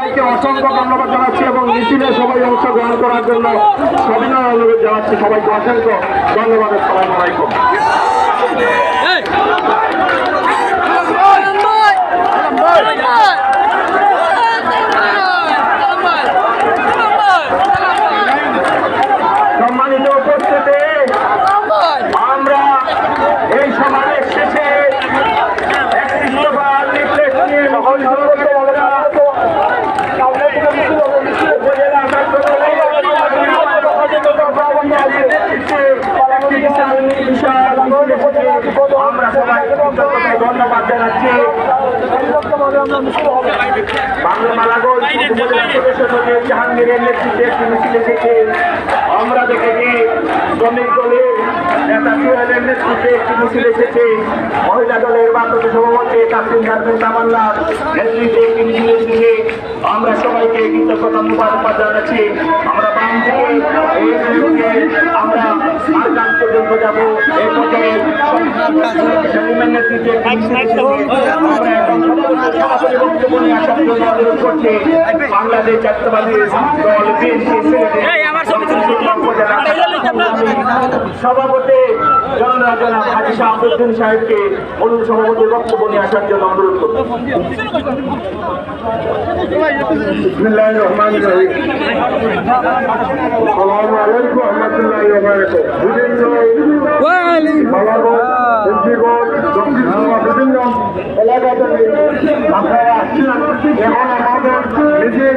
সবাইকে অসংখ্য ধন্যবাদ জানাচ্ছি এবং মিছিলে সবাই অংশগ্রহণ করার জন্য সবিনয় অনুরোধ জানাচ্ছি। সবাইকে অসংখ্য ধন্যবাদ। আসসালামু আলাইকুম। সম্মানিত উপস্থিতি, আমরা এই সমাবেশ শেষে একটি স্লোগান লিফলেট নিয়ে আমরা সবাই ধন্যবাদ জানাচ্ছি। জাহাঙ্গীরের নেতৃত্বে একটি মিছিল এসেছে। আমরা দেখেছি শ্রমিক দলের নেতা সুহেলের নেতৃত্বে একটি মিছিল এসেছে। মহিলা দলের বার্ষিক সভাপতি কাসিম গার্মেন্ট তামান্নার নেতৃত্বে একটি মিছিল এসেছে। আমরা সবাইকে কৃতজ্ঞতা মুবারকবাদ জানাচ্ছি। আমরা বাম থেকে এই মিছিলকে আমরা মার্কান পর্যন্ত যাব। এই পর্যায়ে সেলিমের নেতৃত্বে বক্তব্য নিয়ে আসার জন্য অনুরোধ করছি বাংলাদেশ জাতীয়তাবাদী দল বিএনপি সভাপতি জনাব হাজী শাহাবুদ্দিন সাহেবকে মূল সভাপতির বক্তব্য নিয়ে আসার জন্য অনুরোধ করছি। বিসমিল্লাহির রহমানির রহিম। আসসালামু আলাইকুম ওয়া রাহমাতুল্লাহি ওয়া বারাকাতুহু। বিভিন্ন এলাকা থেকে আপনারা আসছেন। এখন আমাদের নিজের